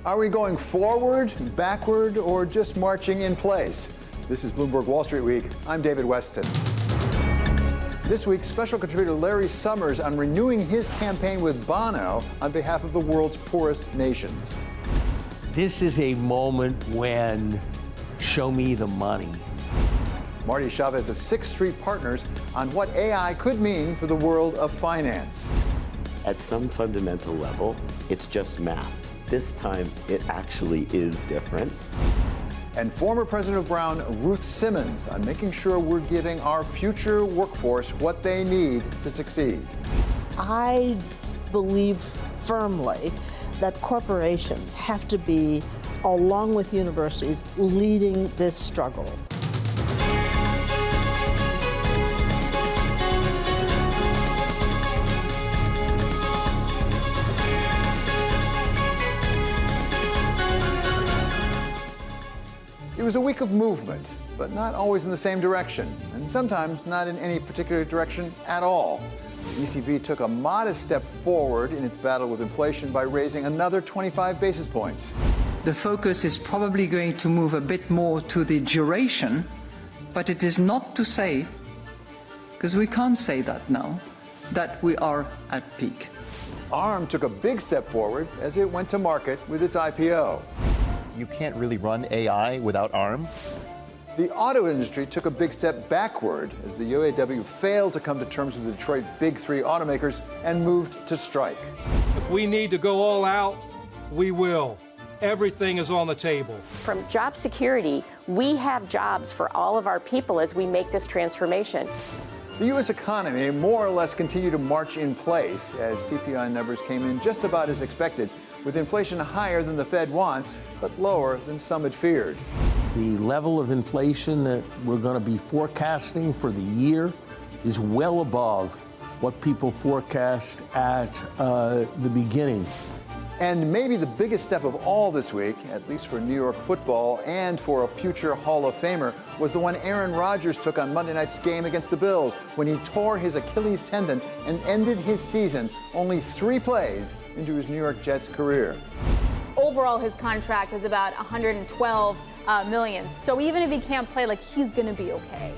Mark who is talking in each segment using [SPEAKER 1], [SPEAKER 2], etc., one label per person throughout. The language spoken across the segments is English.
[SPEAKER 1] Are we going forward, backward, or just marching in place? This is Bloomberg Wall Street Week. I'm David Weston. This week, special contributor Larry Summers on renewing his campaign with Bono on behalf of the world's poorest nations.
[SPEAKER 2] This is a moment when show me the money.
[SPEAKER 1] Marty Chavez of Sixth Street Partners on what AI could mean for the world of finance.
[SPEAKER 3] At some fundamental level, it's just math. This time, it actually is different.
[SPEAKER 1] And former President of Brown, Ruth Simmons, on making sure we're giving our future workforce what they need to succeed.
[SPEAKER 4] I believe firmly that corporations have to be, along with universities, leading this struggle.
[SPEAKER 1] It was a week of movement, but not always in the same direction, and sometimes not in any particular direction at all. The ECB took a modest step forward in its battle with inflation by raising another 25 basis points.
[SPEAKER 5] The focus is probably going to move a bit more to the duration, but it is not to say, because we can't say that now, that we are at peak.
[SPEAKER 1] ARM took a big step forward as it went to market with its IPO.
[SPEAKER 6] You can't really run AI without ARM.
[SPEAKER 1] The auto industry took a big step backward as the UAW failed to come to terms with the Detroit Big Three automakers and moved to strike.
[SPEAKER 7] If we need to go all out, we will. Everything is on the table.
[SPEAKER 8] From job security, we have jobs for all of our people as we make this transformation.
[SPEAKER 1] The U.S. economy more or less continued to march in place as CPI numbers came in just about as expected, with inflation higher than the Fed wants, but lower than some had feared.
[SPEAKER 2] The level of inflation that we're going to be forecasting for the year is well above what people forecast at the beginning.
[SPEAKER 1] And maybe the biggest step of all this week, at least for New York football and for a future Hall of Famer, was the one Aaron Rodgers took on Monday night's game against the Bills when he tore his Achilles tendon and ended his season only 3 plays into his New York Jets career.
[SPEAKER 9] Overall, his contract was about $112 million. So even if he can't play, he's going to be okay.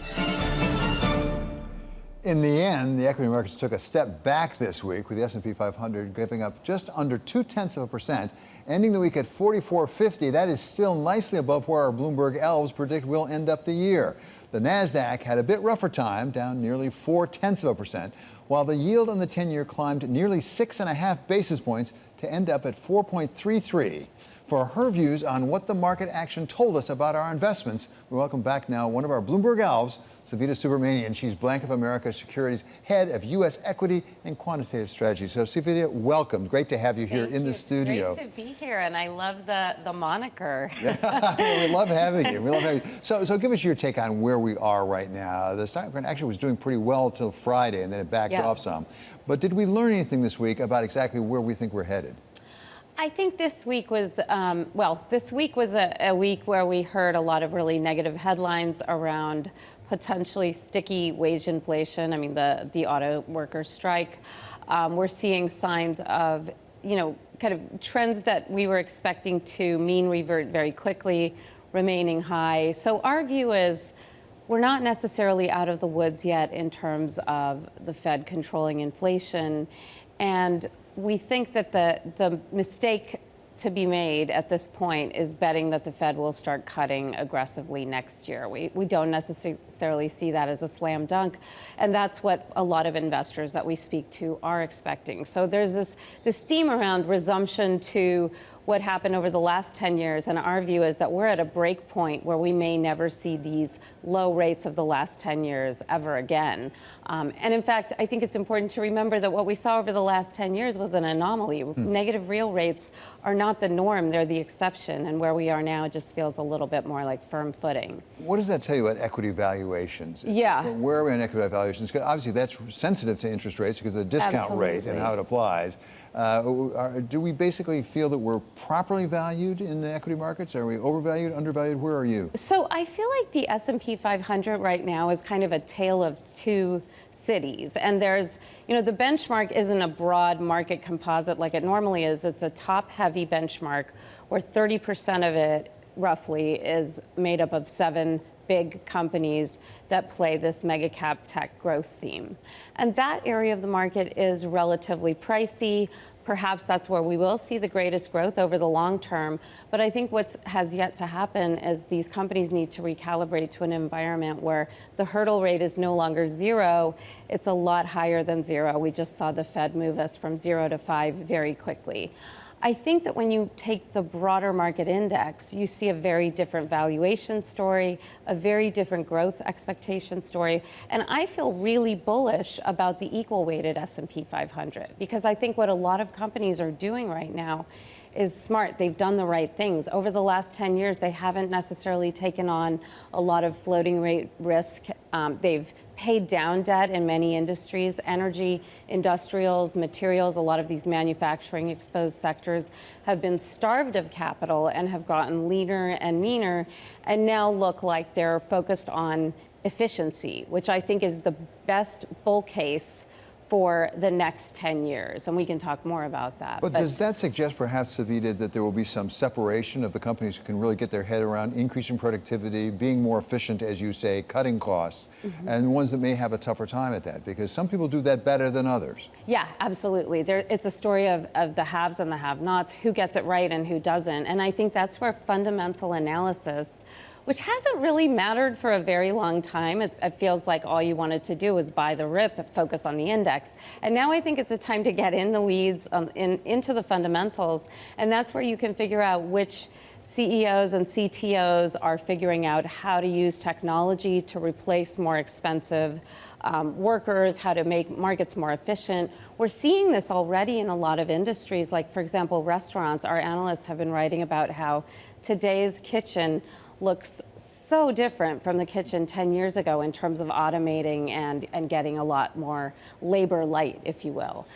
[SPEAKER 1] In the end, the equity markets took a step back this week, with the S&P 500 giving up just under 0.2%, ending the week at 4450. That is still nicely above where our Bloomberg elves predict we'll end up the year. The NASDAQ had a bit rougher time, down nearly 0.4%, while the yield on the 10-year climbed nearly 6.5 basis points to end up at 4.33. For her views on what the market action told us about our investments, we welcome back now one of our Bloomberg elves, Savita Subramanian. She's Bank of America Securities Head of U.S. Equity and Quantitative Strategy. So, Savita, welcome. Great to have you here in the studio.
[SPEAKER 10] Great to be here, and I love the moniker.
[SPEAKER 1] We love having you. We love having you. So give us your take on where we are right now. The stock market actually was doing pretty well till Friday, and then it backed off some. But did we learn anything this week about exactly where we think we're headed?
[SPEAKER 10] I think this week was, a week where we heard a lot of really negative headlines around potentially sticky wage inflation. I mean, the auto worker strike. We're seeing signs of, kind of trends that we were expecting to mean revert very quickly, remaining high. So our view is we're not necessarily out of the woods yet in terms of the Fed controlling inflation. And we think that the mistake to be made at this point is betting that the Fed will start cutting aggressively next year. We don't necessarily see that as a slam dunk, and that's what a lot of investors that we speak to are expecting. So there's this theme around resumption to what happened over the last 10 years, and our view is that we're at a break point where we may never see these low rates of the last 10 years ever again. And in fact, I think it's important to remember that what we saw over the last 10 years was an anomaly. Negative real rates are not the norm, they're the exception, and where we are now just feels a little bit more like firm footing.
[SPEAKER 1] What does that tell you about equity valuations?
[SPEAKER 10] Yeah.
[SPEAKER 1] Where are we on equity valuations? Obviously, that's sensitive to interest rates because of the discount rate and how it applies. Do we basically feel that we're properly valued in the equity markets? Are we overvalued, undervalued? Where are you?
[SPEAKER 10] So I feel like the S&P 500 right now is kind of a tale of two cities. And there's, the benchmark isn't a broad market composite like it normally is. It's a top-heavy benchmark where 30% of it, roughly, is made up of 7 big companies that play this mega cap tech growth theme. And that area of the market is relatively pricey. Perhaps that's where we will see the greatest growth over the long term. But I think what has yet to happen is these companies need to recalibrate to an environment where the hurdle rate is no longer 0. It's a lot higher than 0. We just saw the Fed move us from 0 to 5 very quickly. I think that when you take the broader market index, you see a very different valuation story, a very different growth expectation story. And I feel really bullish about the equal weighted S&P 500 because I think what a lot of companies are doing right now is smart. They've done the right things. Over the last 10 years, they haven't necessarily taken on a lot of floating rate risk. They've paid down debt in many industries, energy, industrials, materials. A lot of these manufacturing exposed sectors have been starved of capital and have gotten leaner and meaner and now look like they're focused on efficiency, which I think is the best bull case for the next 10 years, and we can talk more about that.
[SPEAKER 1] But does that suggest perhaps, Savita, that there will be some separation of the companies who can really get their head around increasing productivity, being more efficient, as you say, cutting costs, and ones that may have a tougher time at that? Because some people do that better than others.
[SPEAKER 10] Yeah, absolutely. It's a story of the haves and the have-nots, who gets it right and who doesn't. And I think that's where fundamental analysis, which hasn't really mattered for a very long time. It feels like all you wanted to do was buy the RIP, focus on the index. And now I think it's a time to get in the weeds, into the fundamentals. And that's where you can figure out which CEOs and CTOs are figuring out how to use technology to replace more expensive workers, how to make markets more efficient. We're seeing this already in a lot of industries, like, for example, restaurants. Our analysts have been writing about how today's kitchen looks so different from the kitchen 10 years ago in terms of automating and getting a lot more labor light, if you will.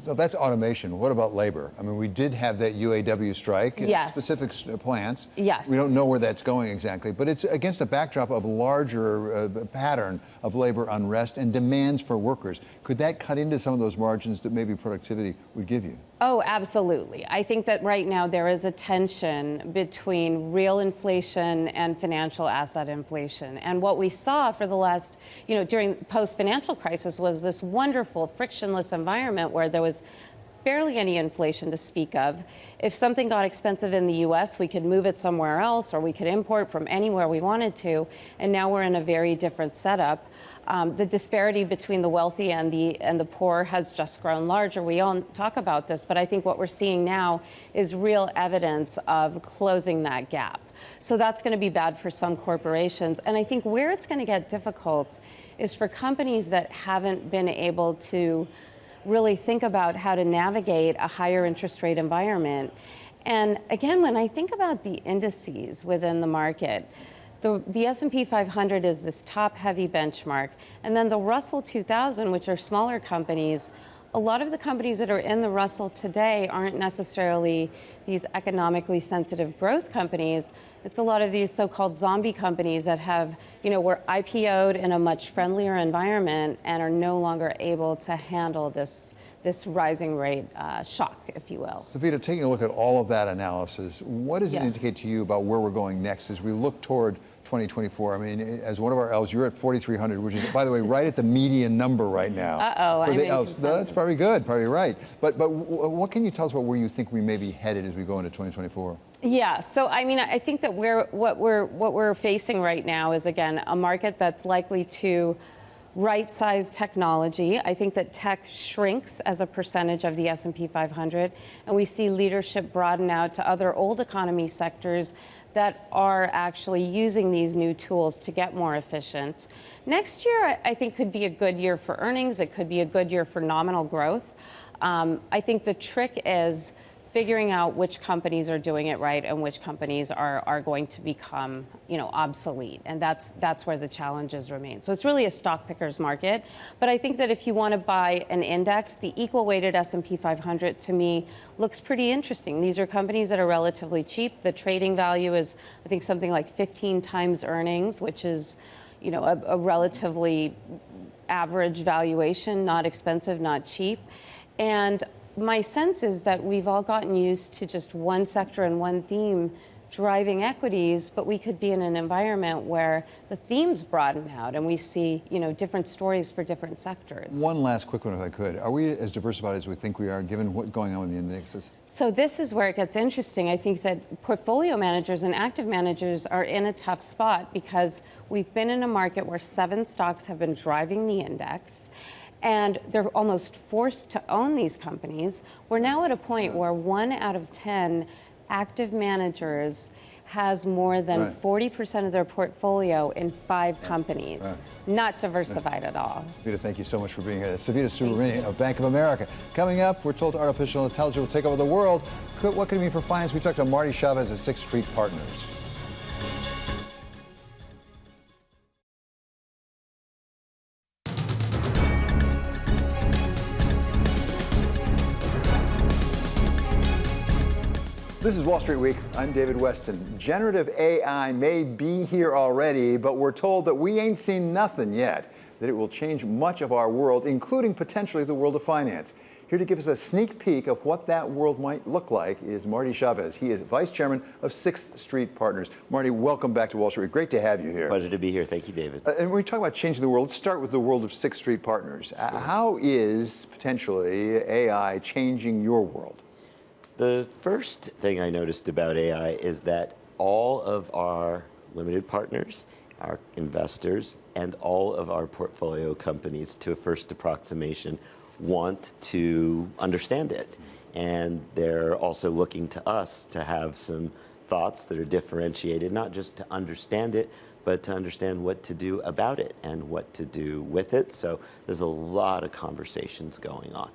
[SPEAKER 1] So that's automation. What about labor? I mean, we did have that UAW strike in specific plants.
[SPEAKER 10] Yes.
[SPEAKER 1] We don't know where that's going exactly, but it's against a backdrop of larger pattern of labor unrest and demands for workers. Could that cut into some of those margins that maybe productivity would give you?
[SPEAKER 10] Oh, absolutely. I think that right now there is a tension between real inflation and financial asset inflation. And what we saw for the last, during post-financial crisis was this wonderful frictionless environment where there was barely any inflation to speak of. If something got expensive in the US, we could move it somewhere else or we could import from anywhere we wanted to. And now we're in a very different setup. The disparity between the wealthy and the poor has just grown larger. We all talk about this, but I think what we're seeing now is real evidence of closing that gap. So that's going to be bad for some corporations. And I think where it's going to get difficult is for companies that haven't been able to really think about how to navigate a higher interest rate environment. And again, when I think about the indices within the market, the S&P 500 is this top-heavy benchmark, and then the Russell 2000, which are smaller companies. A lot of the companies that are in the Russell today aren't necessarily these economically sensitive growth companies. It's a lot of these so-called zombie companies that have, were IPO'd in a much friendlier environment and are no longer able to handle this rising rate shock, if you will.
[SPEAKER 1] Savita, taking a look at all of that analysis, what does it indicate to you about where we're going next as we look toward 2024? I mean, as one of our L's, you're at 4,300, which is, by the way, right at the median number right now.
[SPEAKER 10] I'm in consensus.
[SPEAKER 1] That's probably good, probably right. But what can you tell us about where you think we may be headed as we go into 2024?
[SPEAKER 10] Yeah, so I mean, I think that what we're facing right now is, again, a market that's likely to right-size technology. I think that tech shrinks as a percentage of the S&P 500, and we see leadership broaden out to other old economy sectors that are actually using these new tools to get more efficient. Next year, I think, could be a good year for earnings. It could be a good year for nominal growth. I think the trick is figuring out which companies are doing it right and which companies are going to become, obsolete. And that's where the challenges remain. So it's really a stock picker's market. But I think that if you want to buy an index, the equal weighted S&P 500 to me looks pretty interesting. These are companies that are relatively cheap. The trading value is, I think, something like 15 times earnings, which is, a relatively average valuation, not expensive, not cheap. And my sense is that we've all gotten used to just one sector and one theme driving equities, but we could be in an environment where the themes broaden out and we see, different stories for different sectors.
[SPEAKER 1] One last quick one, if I could. Are we as diversified as we think we are, given what's going on with the indexes?
[SPEAKER 10] So this is where it gets interesting. I think that portfolio managers and active managers are in a tough spot because we've been in a market where 7 stocks have been driving the index, and they're almost forced to own these companies. We're now at a point where 1 out of 10 active managers has more than 40% of their portfolio in 5 companies. Not diversified at all.
[SPEAKER 1] Savita, thank you so much for being here. Savita Subramanian of Bank of America. Coming up, we're told artificial intelligence will take over the world. What could it mean for finance? We talked to Marty Chavez of Sixth Street Partners. This is Wall Street Week. I'm David Weston. Generative AI may be here already, but we're told that we ain't seen nothing yet, that it will change much of our world, including potentially the world of finance. Here to give us a sneak peek of what that world might look like is Marty Chavez. He is Vice Chairman of Sixth Street Partners. Marty, welcome back to Wall Street Week. Great to have you here.
[SPEAKER 3] Pleasure to be here. Thank you, David.
[SPEAKER 1] And when we talk about changing the world, let's start with the world of Sixth Street Partners. How is potentially AI changing your world?
[SPEAKER 3] The first thing I noticed about AI is that all of our limited partners, our investors, and all of our portfolio companies, to a first approximation, want to understand it. And they're also looking to us to have some thoughts that are differentiated, not just to understand it, but to understand what to do about it and what to do with it. So there's a lot of conversations going on.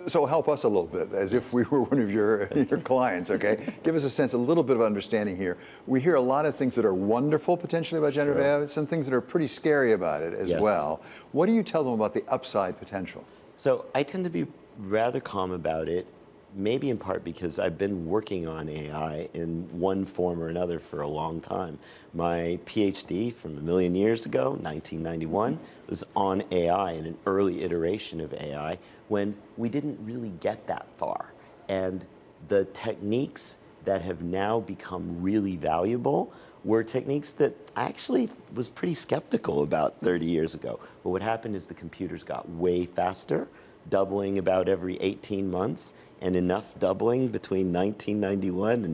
[SPEAKER 1] So help us a little bit, as if we were one of your clients, okay? Give us a sense, a little bit of understanding here. We hear a lot of things that are wonderful potentially about generative AI, some things that are pretty scary about it as well. What do you tell them about the upside potential?
[SPEAKER 3] So I tend to be rather calm about it, maybe in part because I've been working on AI in one form or another for a long time. My PhD from 1,000,000 years ago, 1991, was on AI and an early iteration of AI when we didn't really get that far. And the techniques that have now become really valuable were techniques that I actually was pretty skeptical about 30 years ago. But what happened is the computers got way faster, doubling about every 18 months, and enough doubling between 1991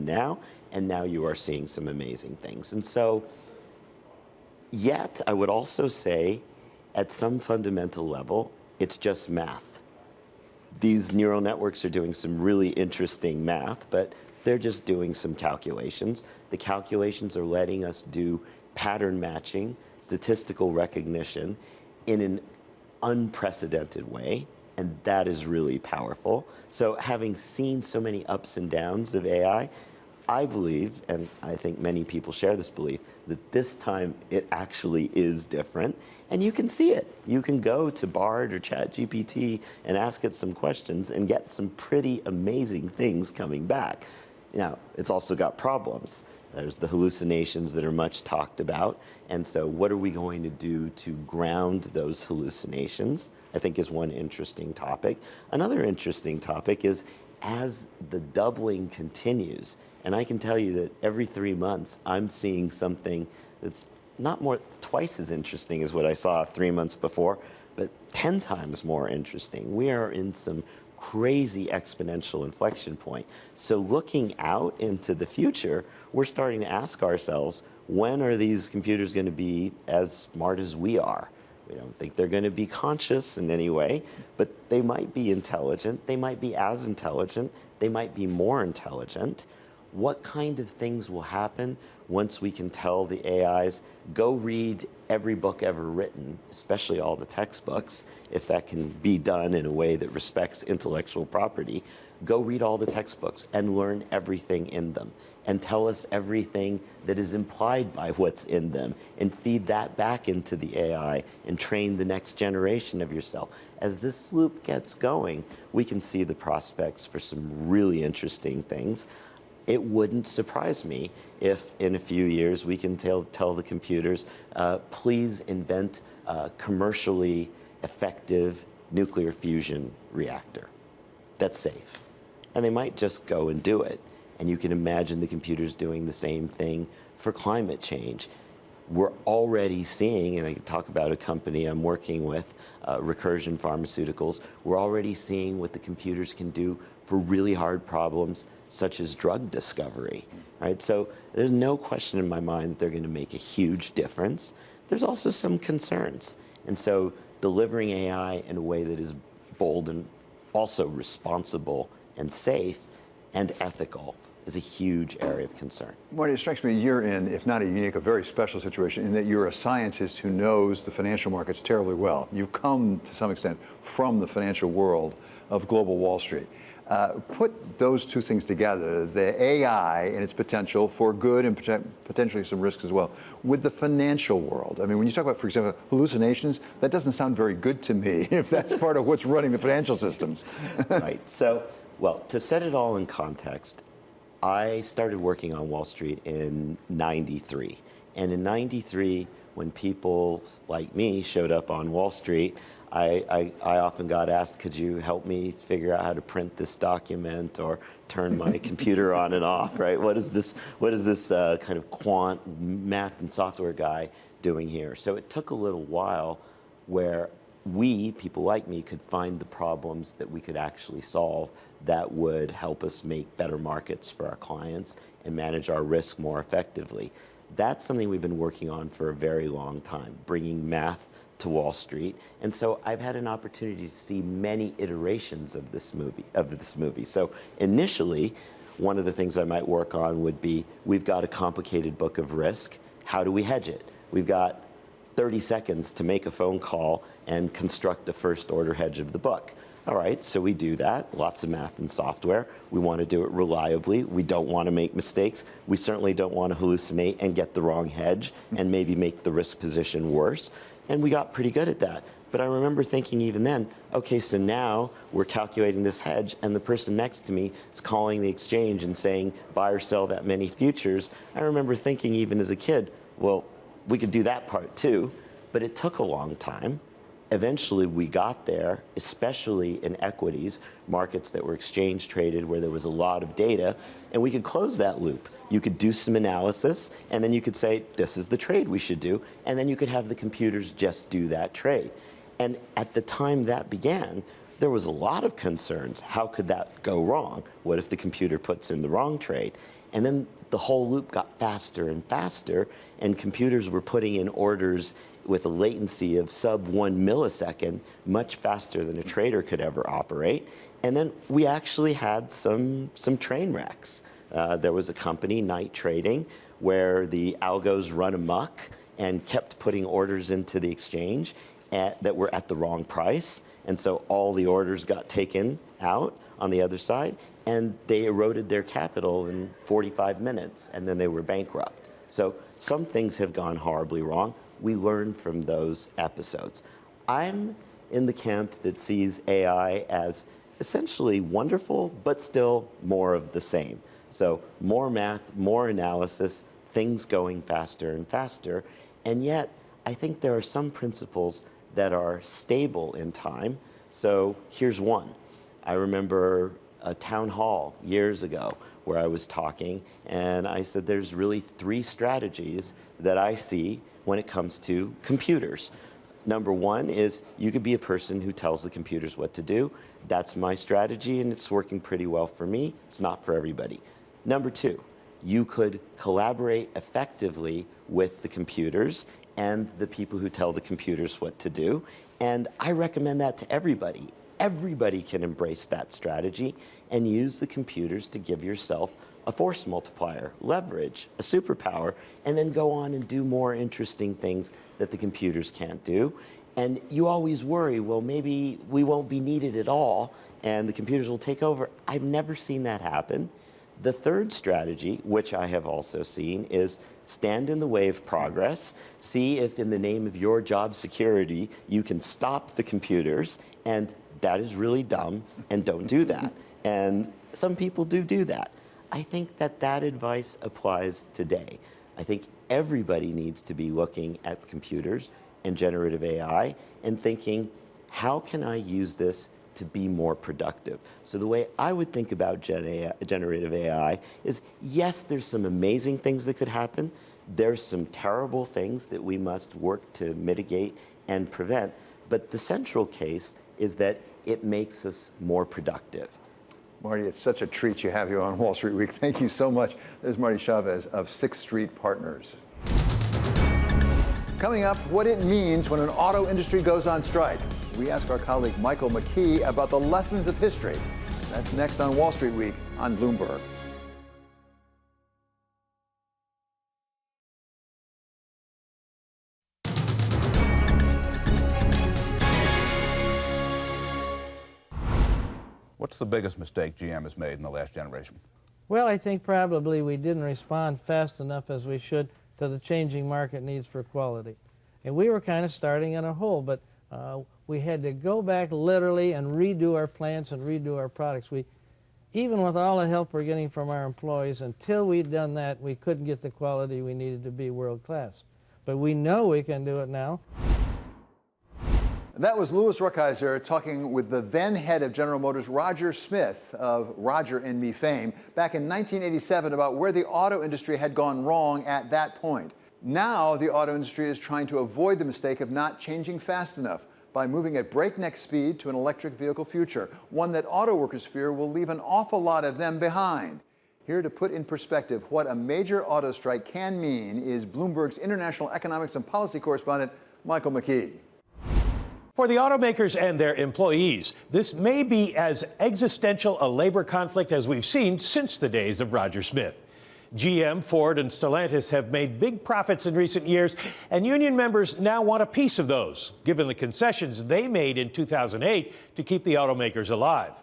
[SPEAKER 3] and now you are seeing some amazing things. And so, yet, I would also say, at some fundamental level, it's just math. These neural networks are doing some really interesting math, but they're just doing some calculations. The calculations are letting us do pattern matching, statistical recognition in an unprecedented way. And that is really powerful. So having seen so many ups and downs of AI, I believe, and I think many people share this belief, that this time it actually is different. And you can see it. You can go to Bard or ChatGPT and ask it some questions and get some pretty amazing things coming back. Now, it's also got problems. There's the hallucinations that are much talked about. And so what are we going to do to ground those hallucinations, I think, is one interesting topic. Another interesting topic is as the doubling continues, and I can tell you that every 3 months I'm seeing something that's not more twice as interesting as what I saw 3 months before, but 10 times more interesting. We are in some crazy exponential inflection point. So looking out into the future, we're starting to ask ourselves, when are these computers going to be as smart as we are? We don't think they're going to be conscious in any way, but they might be intelligent. They might be as intelligent. They might be more intelligent. What kind of things will happen once we can tell the AIs, go read every book ever written, especially all the textbooks, if that can be done in a way that respects intellectual property? go read all the textbooks and learn everything in them and tell us everything that is implied by what's in them and feed that back into the AI and train the next generation of yourself. As this loop gets going, we can see the prospects for some really interesting things. It wouldn't surprise me if in a few years we can tell the computers, please invent a commercially effective nuclear fusion reactor that's safe. And they might just go and do it. And you can imagine the computers doing the same thing for climate change. We're already seeing, and I can talk about a company I'm working with, Recursion Pharmaceuticals, we're already seeing what the computers can do for really hard problems such as drug discovery, right? So there's no question in my mind that they're going to make a huge difference. There's also some concerns. And so delivering AI in a way that is bold and also responsible and safe and ethical is a huge area of concern.
[SPEAKER 1] Marty, it strikes me you're in, if not a unique, a very special situation in that you're a scientist who knows the financial markets terribly well. You've come, to some extent, from the financial world of global Wall Street. Put those two things together, the AI and its potential for good and potentially some risks as well, with the financial world. I mean, when you talk about, for example, hallucinations, that doesn't sound very good to me if that's part of what's running the financial systems.
[SPEAKER 3] Right. So, well, to set it all in context, I started working on Wall Street in '93. And in '93, when people like me showed up on Wall Street, I often got asked, could you help me figure out how to print this document or turn my computer on and off, right? What is this kind of quant math and software guy doing here? So it took a little while where we, people like me, could find the problems that we could actually solve that would help us make better markets for our clients and manage our risk more effectively. That's something we've been working on for a very long time, bringing math to Wall Street. And so I've had an opportunity to see many iterations of this movie. So initially, one of the things I might work on would be, we've got a complicated book of risk. How do we hedge it? We've got 30 seconds to make a phone call and construct a first order hedge of the book. All right, so we do that, lots of math and software. We want to do it reliably. We don't want to make mistakes. We certainly don't want to hallucinate and get the wrong hedge and maybe make the risk position worse. And we got pretty good at that. But I remember thinking even then, okay, so now we're calculating this hedge and the person next to me is calling the exchange and saying, buy or sell that many futures. I remember thinking even as a kid, well, we could do that part too, but it took a long time. Eventually we got there, especially in equities, markets that were exchange traded where there was a lot of data, and we could close that loop. You could do some analysis, and then you could say, this is the trade we should do, and then you could have the computers just do that trade. And at the time that began, there was a lot of concerns. How could that go wrong? What if the computer puts in the wrong trade? And then the whole loop got faster and faster, and computers were putting in orders with a latency of sub 1 millisecond, much faster than a trader could ever operate. And then we actually had some train wrecks. There was a company, Night Trading, where the algos run amok and kept putting orders into the exchange that were at the wrong price. And so all the orders got taken out on the other side, and they eroded their capital in 45 minutes, and then they were bankrupt. So some things have gone horribly wrong. We learn from those episodes. I'm in the camp that sees AI as essentially wonderful, but still more of the same. So more math, more analysis, things going faster and faster. And yet, I think there are some principles that are stable in time. So here's one. I remember a town hall years ago where I was talking, and I said there's really 3 strategies that I see when it comes to computers. Number one is you could be a person who tells the computers what to do. That's my strategy, and it's working pretty well for me. It's not for everybody. Number 2, you could collaborate effectively with the computers and the people who tell the computers what to do. And I recommend that to everybody. Everybody can embrace that strategy and use the computers to give yourself a force multiplier, leverage, a superpower, and then go on and do more interesting things that the computers can't do. And you always worry, well, maybe we won't be needed at all. and the computers will take over. I've never seen that happen. The third strategy, which I have also seen, is stand in the way of progress, see if in the name of your job security, you can stop the computers, and that is really dumb, and don't do that. And some people do that. I think that advice applies today. I think everybody needs to be looking at computers and generative AI and thinking, how can I use this to be more productive? So the way I would think about generative AI is, yes, there's some amazing things that could happen. There's some terrible things that we must work to mitigate and prevent. But the central case is that it makes us more productive.
[SPEAKER 1] Marty, it's such a treat to have you on Wall Street Week. Thank you so much. There's Marty Chavez of Sixth Street Partners. Coming up, what it means when an auto industry goes on strike. We ask our colleague Michael McKee about the lessons of history. That's next on Wall Street Week on Bloomberg.
[SPEAKER 11] What's the biggest mistake GM has made in the last generation?
[SPEAKER 12] Well, I think probably we didn't respond fast enough as we should to the changing market needs for quality. And we were kind of starting in a hole, but we had to go back literally and redo our plants and redo our products. Even with all the help we're getting from our employees, until we'd done that, we couldn't get the quality we needed to be world class. But we know we can do it now.
[SPEAKER 1] That was Louis Rukeyser talking with the then head of General Motors, Roger Smith, of Roger and Me fame, back in 1987 about where the auto industry had gone wrong at that point. Now the auto industry is trying to avoid the mistake of not changing fast enough by moving at breakneck speed to an electric vehicle future, one that auto workers fear will leave an awful lot of them behind. Here to put in perspective what a major auto strike can mean is Bloomberg's international economics and policy correspondent, Michael McKee.
[SPEAKER 13] For the automakers and their employees, this may be as existential a labor conflict as we've seen since the days of Roger Smith. GM, Ford, and Stellantis have made big profits in recent years, and union members now want a piece of those, given the concessions they made in 2008 to keep the automakers alive.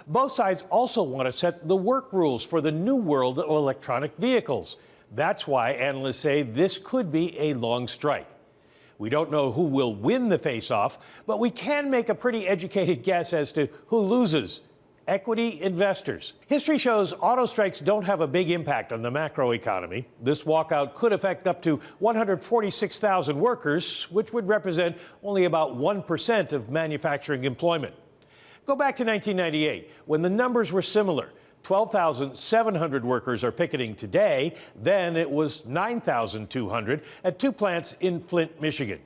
[SPEAKER 13] Both sides also want to set the work rules for the new world of electronic vehicles. That's why analysts say this could be a long strike. We don't know who will win the face-off, but we can make a pretty educated guess as to who loses. Equity investors. History shows auto strikes don't have a big impact on the macroeconomy. This walkout could affect up to 146,000 workers, which would represent only about 1% of manufacturing employment. Go back to 1998, when the numbers were similar. 12,700 workers are picketing today. Then it was 9,200 at two plants in Flint, Michigan.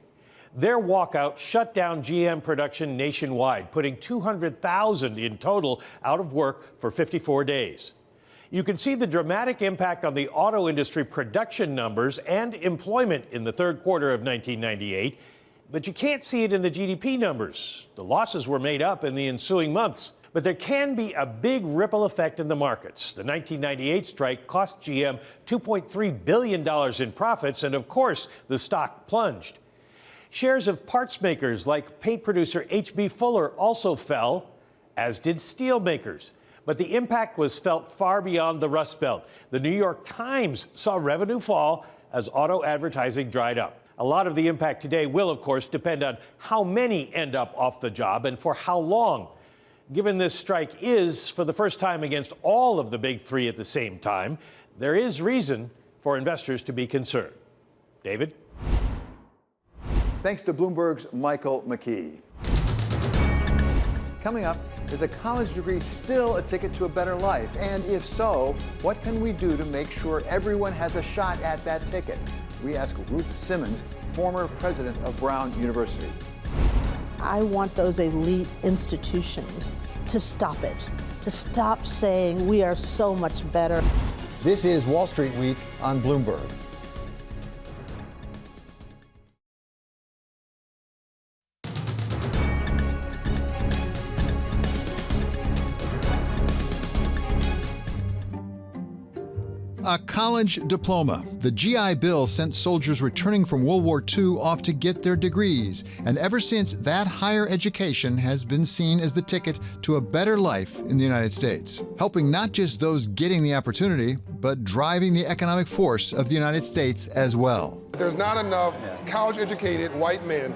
[SPEAKER 13] Their walkout shut down GM production nationwide, putting 200,000 in total out of work for 54 days. You can see the dramatic impact on the auto industry production numbers and employment in the third quarter of 1998, but you can't see it in the GDP numbers. The losses were made up in the ensuing months. But there can be a big ripple effect in the markets. The 1998 strike cost GM $2.3 billion in profits, and of course, the stock plunged. Shares of parts makers like paint producer H.B. Fuller also fell, as did steel makers. But the impact was felt far beyond the Rust Belt. The New York Times saw revenue fall as auto advertising dried up. A lot of the impact today will, of course, depend on how many end up off the job and for how long. Given this strike is, for the first time, against all of the big three at the same time, there is reason for investors to be concerned. David?
[SPEAKER 1] Thanks to Bloomberg's Michael McKee. Coming up, is a college degree still a ticket to a better life? And if so, what can we do to make sure everyone has a shot at that ticket? We ask Ruth Simmons, former president of Brown University.
[SPEAKER 4] I want those elite institutions to stop it, to stop saying we are so much better.
[SPEAKER 1] This is Wall Street Week on Bloomberg. A college diploma. The GI Bill sent soldiers returning from World War II off to get their degrees. And ever since, that higher education has been seen as the ticket to a better life in the United States, helping not just those getting the opportunity, but driving the economic force of the United States as well.
[SPEAKER 14] There's not enough college-educated white men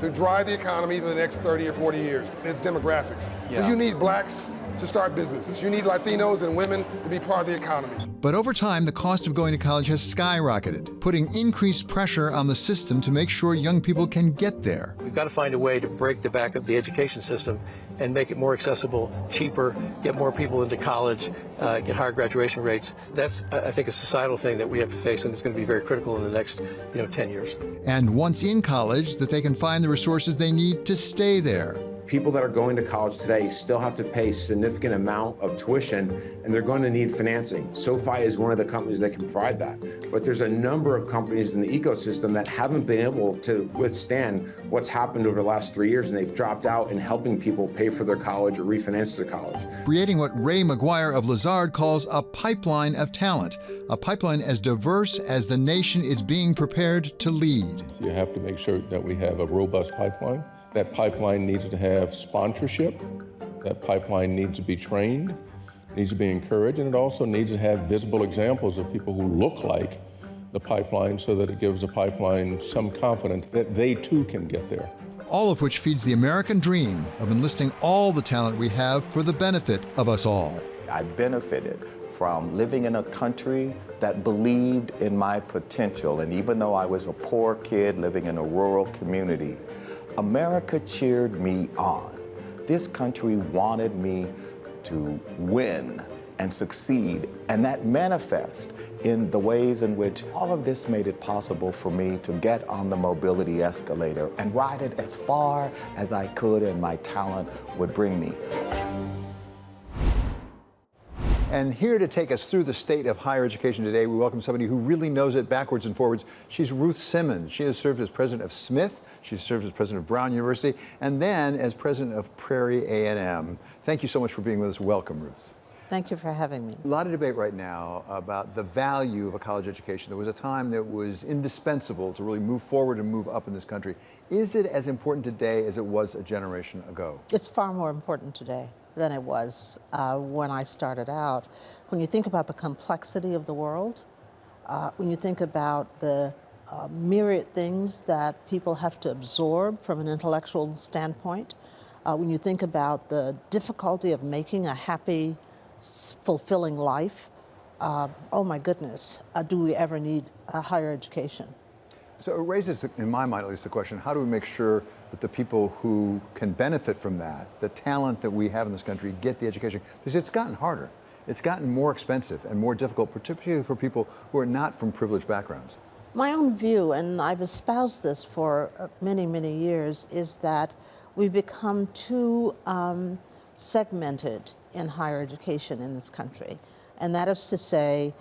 [SPEAKER 14] to drive the economy for the next 30 or 40 years. It's demographics. So you need blacks to start businesses. You need Latinos and women to be part of the economy.
[SPEAKER 1] But over time, the cost of going to college has skyrocketed, putting increased pressure on the system to make sure young people can get there.
[SPEAKER 15] We've got to find a way to break the back of the education system and make it more accessible, cheaper, get more people into college, get higher graduation rates. That's, I think, a societal thing that we have to face, and it's going to be very critical in the next 10 years.
[SPEAKER 1] And once in college, that they can find the resources they need to stay there.
[SPEAKER 16] People that are going to college today still have to pay a significant amount of tuition, and they're going to need financing. SoFi is one of the companies that can provide that. But there's a number of companies in the ecosystem that haven't been able to withstand what's happened over the last 3 years, and they've dropped out in helping people pay for their college or refinance their college. Creating what Ray McGuire of Lazard calls a pipeline of talent, a pipeline as diverse as the nation is being prepared to lead.
[SPEAKER 17] You have to make sure that we have a robust pipeline. That pipeline needs to have sponsorship. That pipeline needs to be trained, needs to be encouraged, and it also needs to have visible examples of people who look like the pipeline so that it gives the pipeline some confidence that they too can get there.
[SPEAKER 1] All of which feeds the American dream of enlisting all the talent we have for the benefit of us all.
[SPEAKER 18] I benefited from living in a country that believed in my potential, and even though I was a poor kid living in a rural community, America cheered me on. This country wanted me to win and succeed, and that manifests in the ways in which all of this made it possible for me to get on the mobility escalator and ride it as far as I could and my talent would bring me.
[SPEAKER 1] And here to take us through the state of higher education today, we welcome somebody who really knows it backwards and forwards. She's Ruth Simmons. She has served as president of Smith. She served as president of Brown University, and then as president of Prairie A&M. Thank you so much for being with us. Welcome, Ruth.
[SPEAKER 4] Thank you for having me.
[SPEAKER 1] A lot of debate right now about the value of a college education. There was a time that was indispensable to really move forward and move up in this country. Is it as important today as it was a generation ago?
[SPEAKER 4] It's far more important today than it was when I started out. When you think about the complexity of the world, when you think about the myriad things that people have to absorb from an intellectual standpoint, when you think about the difficulty of making a happy, fulfilling life, oh my goodness, do we ever need a higher education?
[SPEAKER 1] So it raises, in my mind at least, the question, how do we make sure that the people who can benefit from that, the talent that we have in this country, get the education? Because it's gotten harder. It's gotten more expensive and more difficult, particularly for people who are not from privileged backgrounds.
[SPEAKER 4] My own view, and I've espoused this for many, many years, is that we've become too segmented in higher education in this country. And that is to say,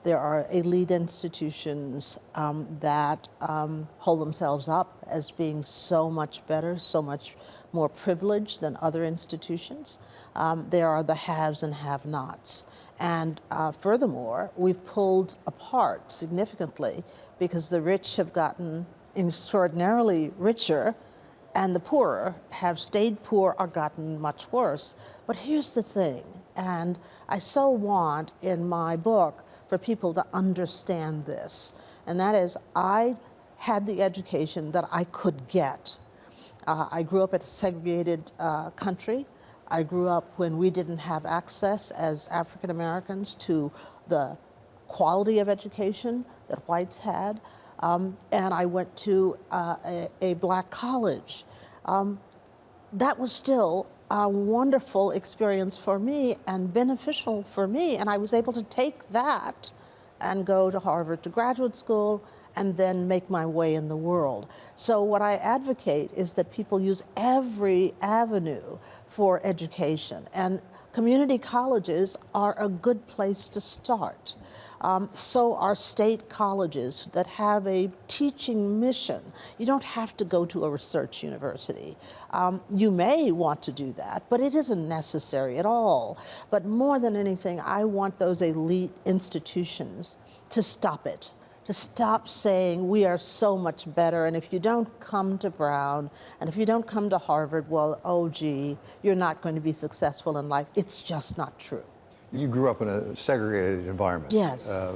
[SPEAKER 4] there are elite institutions that hold themselves up as being so much better, so much more privileged than other institutions. There are the haves and have-nots. And furthermore, we've pulled apart significantly because the rich have gotten extraordinarily richer and the poorer have stayed poor or gotten much worse. But here's the thing, and I so want in my book for people to understand this, and that is I had the education that I could get. I grew up in a segregated country. I grew up when we didn't have access as African Americans to the quality of education that whites had. And I went to a black college. That was still a wonderful experience for me and beneficial for me. And I was able to take that and go to Harvard to graduate school and then make my way in the world. So what I advocate is that people use every avenue for education. And Community colleges are a good place to start. So are state colleges that have a teaching mission. You don't have to go to a research university. You may want to do that, but it isn't necessary at all. But more than anything, I want those elite institutions to stop it, to stop saying we are so much better, and if you don't come to Brown, and if you don't come to Harvard, well, oh gee, you're not going to be successful in life. It's just not true.
[SPEAKER 1] You grew up in a segregated environment.
[SPEAKER 4] Yes.
[SPEAKER 1] A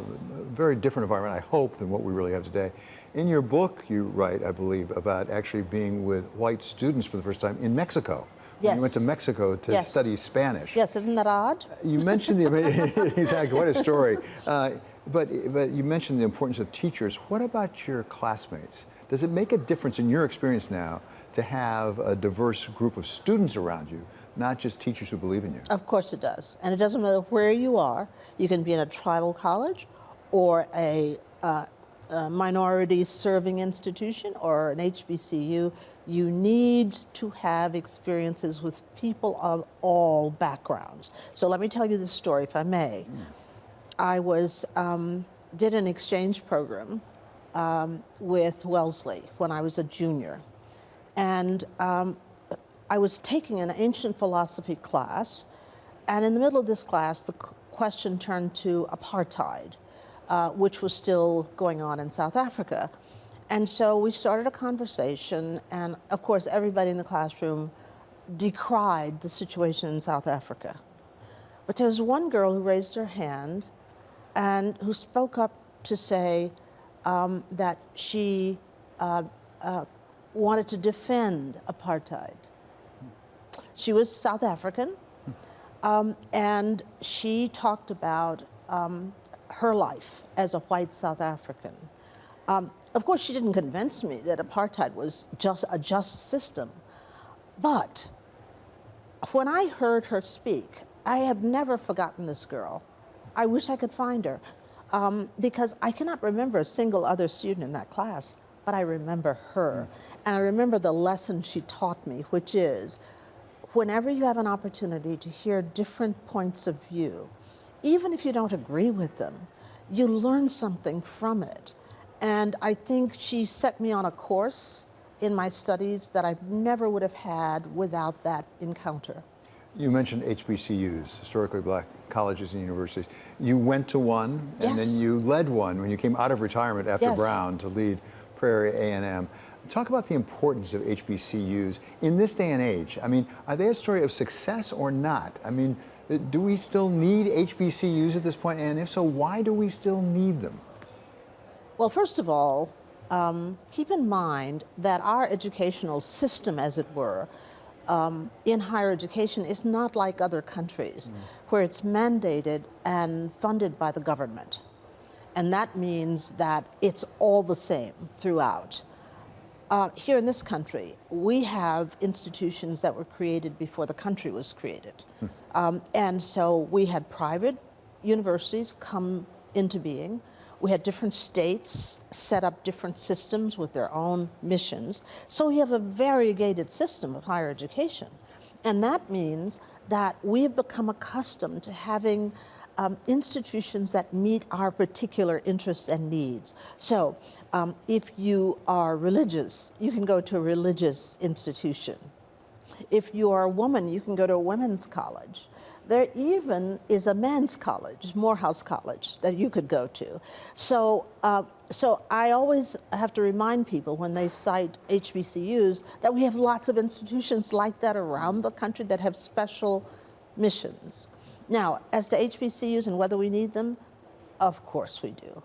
[SPEAKER 1] very different environment, I hope, than what we really have today. In your book, you write, I believe, about actually being with white students for the first time in Mexico.
[SPEAKER 4] Yes.
[SPEAKER 1] You went to Mexico to study Spanish.
[SPEAKER 4] Yes, isn't that odd?
[SPEAKER 1] You mentioned the, exactly, what a story. But you mentioned the importance of teachers. What about your classmates? Does it make a difference in your experience now to have a diverse group of students around you, not just teachers who believe in you?
[SPEAKER 4] Of course it does. And it doesn't matter where you are. You can be in a tribal college or a minority serving institution or an HBCU. You need to have experiences with people of all backgrounds. So let me tell you this story, if I may. I did an exchange program with Wellesley when I was a junior. And I was taking an ancient philosophy class, and in the middle of this class, the question turned to apartheid, which was still going on in South Africa. And so we started a conversation, and of course, everybody in the classroom decried the situation in South Africa. But there was one girl who raised her hand and who spoke up to say that she wanted to defend apartheid. She was South African, and she talked about her life as a white South African. Of course, she didn't convince me that apartheid was just a just system, but when I heard her speak, I have never forgotten this girl. I wish I could find her, because I cannot remember a single other student in that class, but I remember her. And I remember the lesson she taught me, which is, whenever you have an opportunity to hear different points of view, even if you don't agree with them, you learn something from it. And I think she set me on a course in my studies that I never would have had without that encounter.
[SPEAKER 1] You mentioned HBCUs, historically black colleges and universities. You went to one, and then you led one when you came out of retirement after Brown to lead Prairie A&M. Talk about the importance of HBCUs in this day and age. I mean, are they a story of success or not? I mean, do we still need HBCUs at this point? And if so, why do we still need them?
[SPEAKER 4] Well, first of all, keep in mind that our educational system, as it were, in higher education is not like other countries, where it's mandated and funded by the government. And that means that it's all the same throughout. Here in this country, we have institutions that were created before the country was created. And so we had private universities come into being. We had different states set up different systems with their own missions. So we have a variegated system of higher education. And that means that we've become accustomed to having institutions that meet our particular interests and needs. So if you are religious, you can go to a religious institution. If you are a woman, you can go to a women's college. There even is a men's college, Morehouse College, that you could go to. So, so I always have to remind people when they cite HBCUs that we have lots of institutions like that around the country that have special missions. Now, as to HBCUs and whether we need them, of course we do.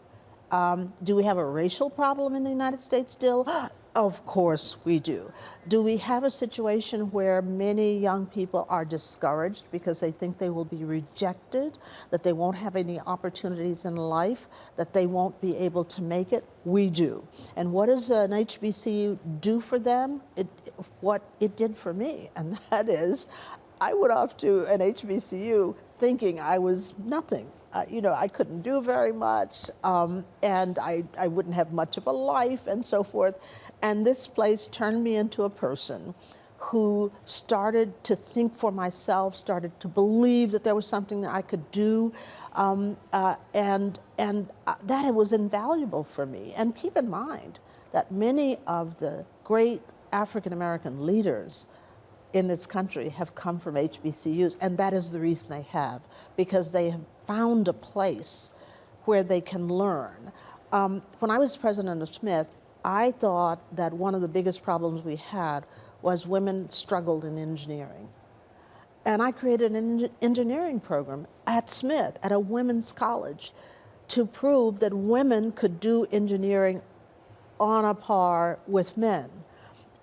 [SPEAKER 4] Do we have a racial problem in the United States still? Of course we do. Do we have a situation where many young people are discouraged because they think they will be rejected, that they won't have any opportunities in life, that they won't be able to make it? We do. And what does an HBCU do for them? What it did for me, and that is, I went off to an HBCU thinking I was nothing. You know, I couldn't do very much, and I wouldn't have much of a life and so forth. And this place turned me into a person who started to think for myself, started to believe that there was something that I could do, and that it was invaluable for me. And keep in mind that many of the great African American leaders in this country have come from HBCUs, and that is the reason they have, because they have found a place where they can learn. When I was president of Smith, I thought that one of the biggest problems we had was women struggled in engineering. And I created an engineering program at Smith, at a women's college, to prove that women could do engineering on a par with men.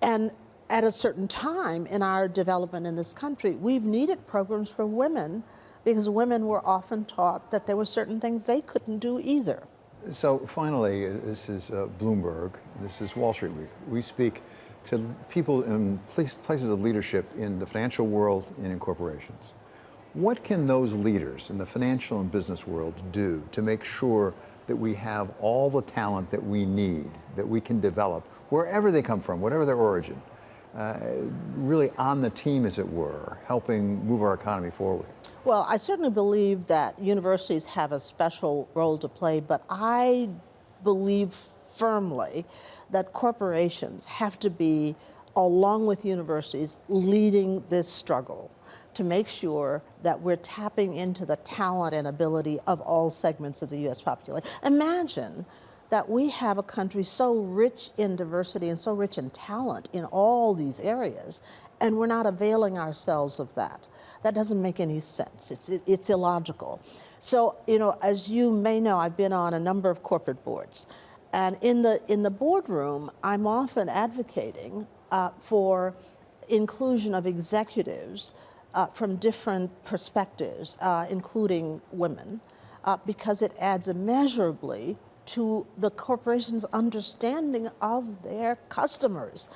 [SPEAKER 4] And at a certain time in our development in this country, we've needed programs for women because women were often taught that there were certain things they couldn't do either.
[SPEAKER 1] So finally, this is Bloomberg, this is Wall Street Week. We speak to people in places of leadership in the financial world and in corporations. What can those leaders in the financial and business world do to make sure that we have all the talent that we need, that we can develop, wherever they come from, whatever their origin, really on the team, as it were, helping move our economy forward?
[SPEAKER 4] Well, I certainly believe that universities have a special role to play, but I believe firmly that corporations have to be, along with universities, leading this struggle to make sure that we're tapping into the talent and ability of all segments of the U.S. population. Imagine that we have a country so rich in diversity and so rich in talent in all these areas, and we're not availing ourselves of that. That doesn't make any sense. It's illogical. So, you know, as you may know, I've been on a number of corporate boards. And in the boardroom, I'm often advocating for inclusion of executives from different perspectives, including women, because it adds immeasurably to the corporation's understanding of their customers,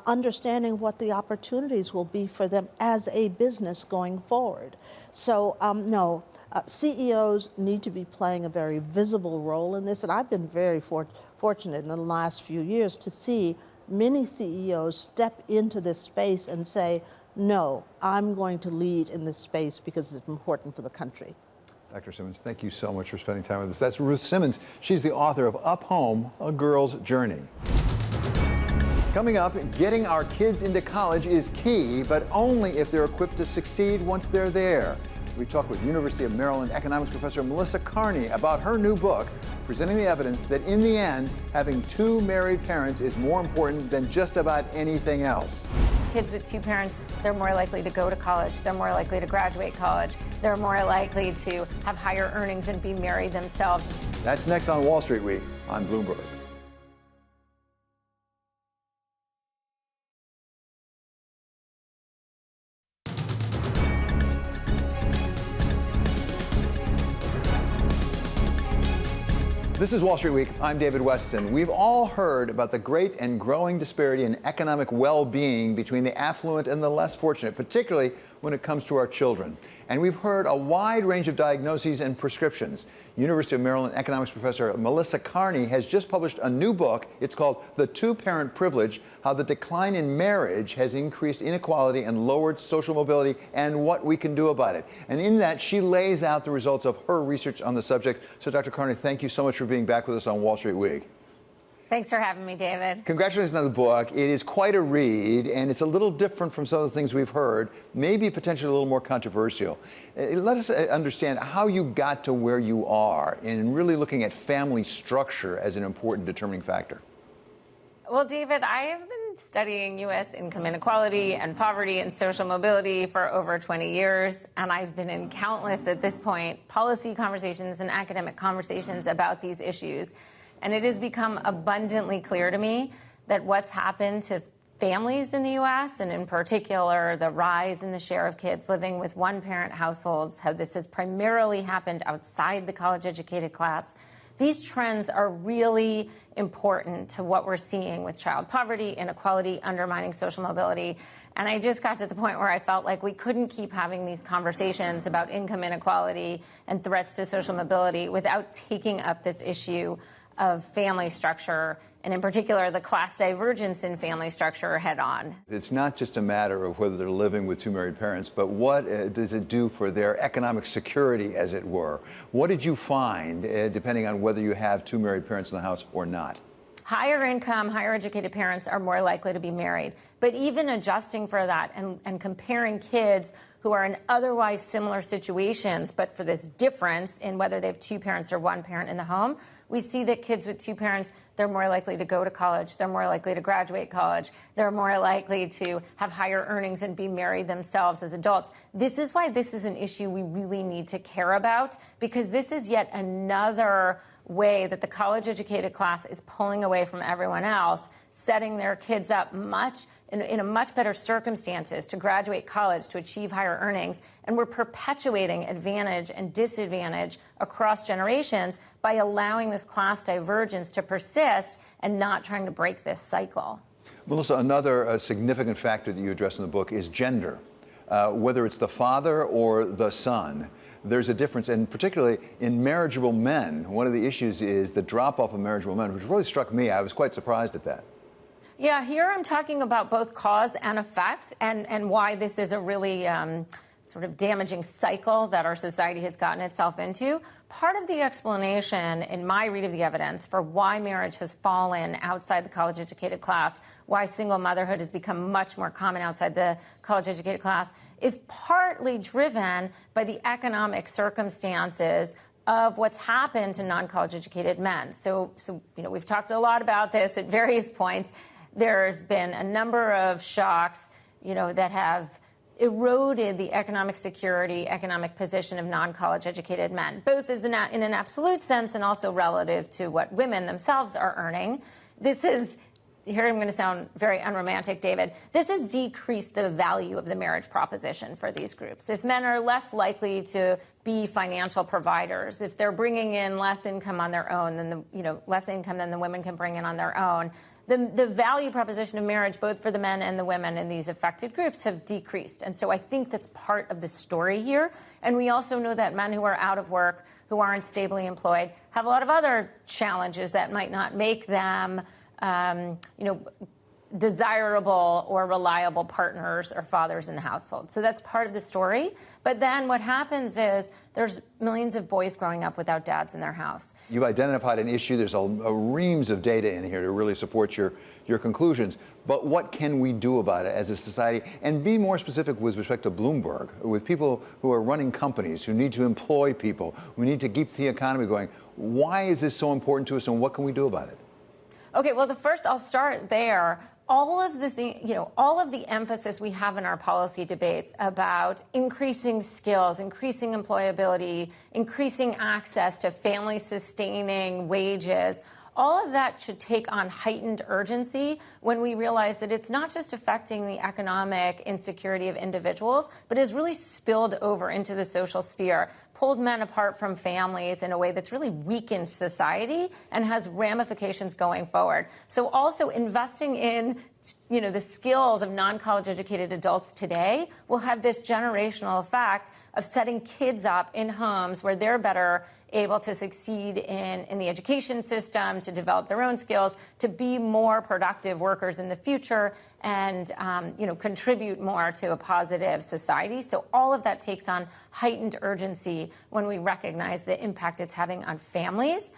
[SPEAKER 4] understanding what the opportunities will be for them as a business going forward. So no, CEOs need to be playing a very visible role in this, and I've been very fortunate in the last few years to see many CEOs step into this space and say, no, I'm going to lead in this space because it's important for the country.
[SPEAKER 1] Dr. Simmons, thank you so much for spending time with us. That's Ruth Simmons. She's the author of Up Home, A Girl's Journey. Coming up, getting our kids into college is key, but only if they're equipped to succeed once they're there. We talk with University of Maryland economics professor Melissa Kearney about her new book, presenting the evidence that in the end, having two married parents is more important than just about anything else.
[SPEAKER 19] Kids with two parents, they're more likely to go to college, they're more likely to graduate college, they're more likely to have higher earnings and be married themselves.
[SPEAKER 1] That's next on Wall Street Week on Bloomberg. This is Wall Street Week. I'm David Weston. We've all heard about the great and growing disparity in economic well-being between the affluent and the less fortunate, particularly when it comes to our children. And we've heard a wide range of diagnoses and prescriptions. University of Maryland economics professor Melissa Kearney has just published a new book. It's called The Two-Parent Privilege: How the Decline in Marriage Has Increased Inequality and Lowered Social Mobility and What We Can Do About It. And in that, she lays out the results of her research on the subject. So, Dr. Kearney, thank you so much for being back with us on Wall Street Week.
[SPEAKER 19] Thanks for having me, David.
[SPEAKER 1] Congratulations on the book. It is quite a read, and it's a little different from some of the things we've heard, maybe potentially a little more controversial. Let us understand how you got to where you are in really looking at family structure as an important determining factor.
[SPEAKER 19] Well, David, I have been studying U.S. income inequality and poverty and social mobility for over 20 years, and I've been in countless, at this point, policy conversations and academic conversations about these issues. And it has become abundantly clear to me that what's happened to families in the U.S., and in particular the rise in the share of kids living with one-parent households, how this has primarily happened outside the college-educated class, these trends are really important to what we're seeing with child poverty, inequality, undermining social mobility. And I just got to the point where I felt like we couldn't keep having these conversations about income inequality and threats to social mobility without taking up this issue of family structure, and in particular, the class divergence in family structure head on.
[SPEAKER 1] It's not just a matter of whether they're living with two married parents, but what does it do for their economic security, as it were? What did you find, depending on whether you have two married parents in the house or not?
[SPEAKER 19] Higher income, higher educated parents are more likely to be married. But even adjusting for that and comparing kids who are in otherwise similar situations, but for this difference in whether they have two parents or one parent in the home, we see that kids with two parents, they're more likely to go to college, they're more likely to graduate college, they're more likely to have higher earnings and be married themselves as adults. This is why this is an issue we really need to care about, because this is yet another way that the college-educated class is pulling away from everyone else, setting their kids up in a much better circumstances to graduate college, to achieve higher earnings, and we're perpetuating advantage and disadvantage across generations by allowing this class divergence to persist and not trying to break this cycle.
[SPEAKER 1] Melissa, another significant factor that you address in the book is gender. Whether it's the father or the son, there's a difference, and particularly in marriageable men. One of the issues is the drop-off of marriageable men, which really struck me. I was quite surprised at that.
[SPEAKER 19] Yeah, here I'm talking about both cause and effect, and why this is a really sort of damaging cycle that our society has gotten itself into. Part of the explanation in my read of the evidence for why marriage has fallen outside the college-educated class, why single motherhood has become much more common outside the college-educated class, is partly driven by the economic circumstances of what's happened to non-college educated men. So we've talked a lot about this at various points. There have been a number of shocks, that have eroded the economic security, economic position of non-college educated men, both in an absolute sense and also relative to what women themselves are earning. Here I'm going to sound very unromantic, David. This has decreased the value of the marriage proposition for these groups. If men are less likely to be financial providers, if they're bringing in less income on their own than less income than the women can bring in on their own, the value proposition of marriage, both for the men and the women in these affected groups, have decreased. And so I think that's part of the story here. And we also know that men who are out of work, who aren't stably employed, have a lot of other challenges that might not make them desirable or reliable partners or fathers in the household. So that's part of the story. But then what happens is there's millions of boys growing up without dads in their house.
[SPEAKER 1] You've identified an issue. There's a reams of data in here to really support your conclusions. But what can we do about it as a society? And be more specific with respect to Bloomberg, with people who are running companies, who need to employ people, who need to keep the economy going. Why is this so important to us, and what can we do about it?
[SPEAKER 19] Okay, well, I'll start there. All of the emphasis we have in our policy debates about increasing skills, increasing employability, increasing access to family-sustaining wages, all of that should take on heightened urgency when we realize that it's not just affecting the economic insecurity of individuals, but has really spilled over into the social sphere, pulled men apart from families in a way that's really weakened society and has ramifications going forward. So also investing in the skills of non-college educated adults today will have this generational effect of setting kids up in homes where they're better able to succeed in the education system, to develop their own skills, to be more productive workers in the future, and contribute more to a positive society. So all of that takes on heightened urgency when we recognize the impact it's having on families.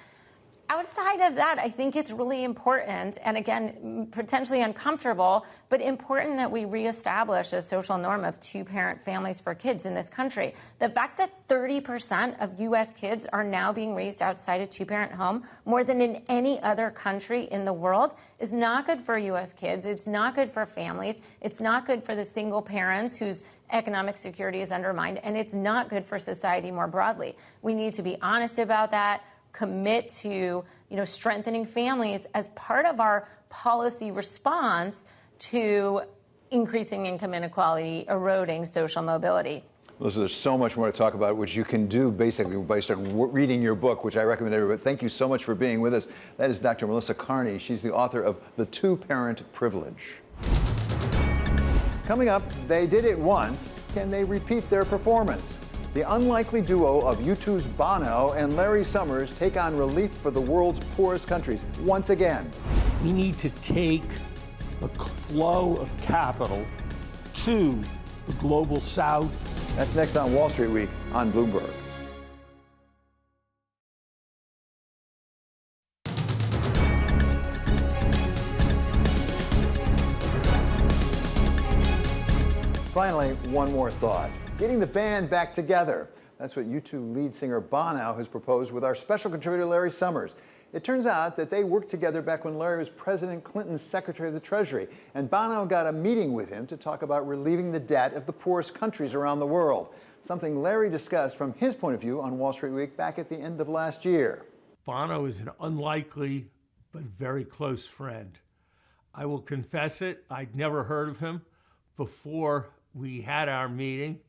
[SPEAKER 19] Outside of that, I think it's really important, and again, potentially uncomfortable, but important that we reestablish a social norm of two-parent families for kids in this country. The fact that 30% of U.S. kids are now being raised outside a two-parent home, more than in any other country in the world, is not good for U.S. kids. It's not good for families. It's not good for the single parents whose economic security is undermined, and it's not good for society more broadly. We need to be honest about that, commit to strengthening families as part of our policy response to increasing income inequality, eroding social mobility.
[SPEAKER 1] Melissa, there's so much more to talk about, which you can do basically by reading your book, which I recommend everybody. Thank you so much for being with us. That is Dr. Melissa Kearney. She's the author of The Two-Parent Privilege. Coming up, they did it once. Can they repeat their performance? The unlikely duo of U2's Bono and Larry Summers take on relief for the world's poorest countries once again.
[SPEAKER 2] We need to take the flow of capital to the global south.
[SPEAKER 1] That's next on Wall Street Week on Bloomberg. Finally, one more thought. Getting the band back together. That's what U2 lead singer Bono has proposed with our special contributor Larry Summers. It turns out that they worked together back when Larry was President Clinton's Secretary of the Treasury, and Bono got a meeting with him to talk about relieving the debt of the poorest countries around the world, something Larry discussed from his point of view on Wall Street Week back at the end of last year.
[SPEAKER 2] Bono is an unlikely but very close friend. I will confess it, I'd never heard of him before we had our meeting,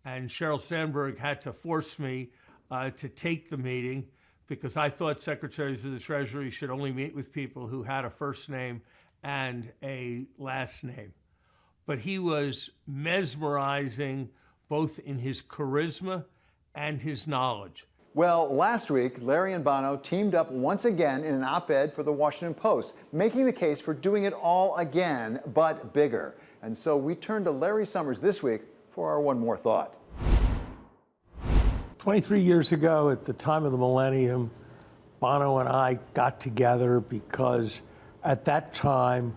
[SPEAKER 2] and Sheryl Sandberg had to force me to take the meeting because I thought secretaries of the Treasury should only meet with people who had a first name and a last name. But he was mesmerizing both in his charisma and his knowledge.
[SPEAKER 1] Well, last week, Larry and Bono teamed up once again in an op-ed for the Washington Post, making the case for doing it all again, but bigger. And so we turn to Larry Summers this week for our one more thought.
[SPEAKER 2] 23 years ago, at the time of the millennium, Bono and I got together because at that time,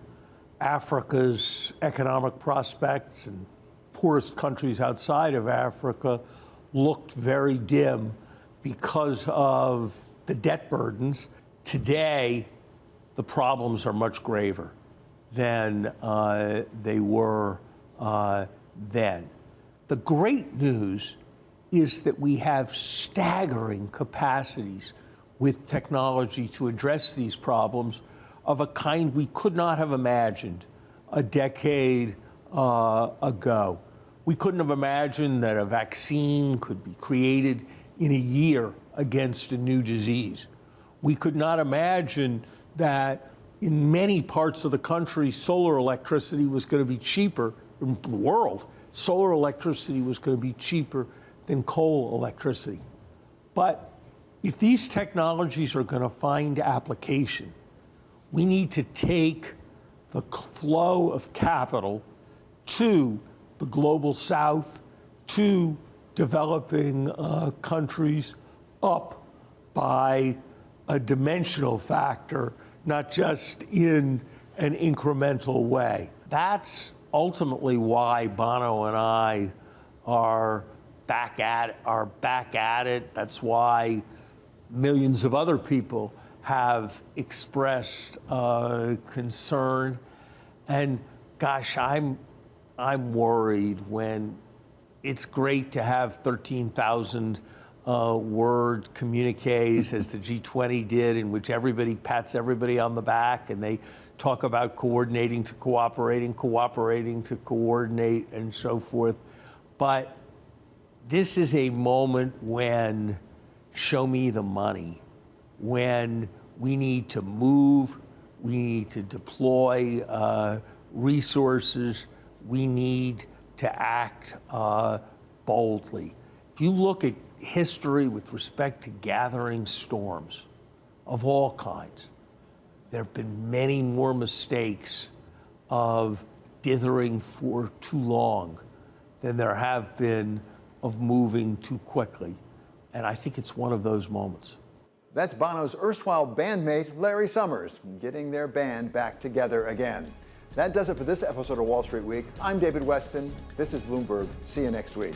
[SPEAKER 2] Africa's economic prospects and poorest countries outside of Africa looked very dim because of the debt burdens. Today, the problems are much graver than they were then. The great news is that we have staggering capacities with technology to address these problems of a kind we could not have imagined a decade ago. We couldn't have imagined that a vaccine could be created in a year against a new disease. We could not imagine that in many parts of the country, solar electricity was going to be cheaper, in the world, solar electricity was going to be cheaper than coal electricity. But if these technologies are going to find application, we need to take the flow of capital to the global south, to developing countries up by a dimensional factor, not just in an incremental way. That's ultimately why Bono and I are back at it. That's why millions of other people have expressed concern. And gosh, I'm worried when it's great to have 13,000 word communiques as the G20 did, in which everybody pats everybody on the back and they talk about coordinating to cooperating, cooperating to coordinate, and so forth. But this is a moment when show me the money, when we need to move, we need to deploy resources, we need to act boldly. If you look at history with respect to gathering storms of all kinds, there have been many more mistakes of dithering for too long than there have been of moving too quickly. And I think it's one of those moments.
[SPEAKER 1] That's Bono's erstwhile bandmate, Larry Summers, getting their band back together again. That does it for this episode of Wall Street Week. I'm David Weston. This is Bloomberg. See you next week.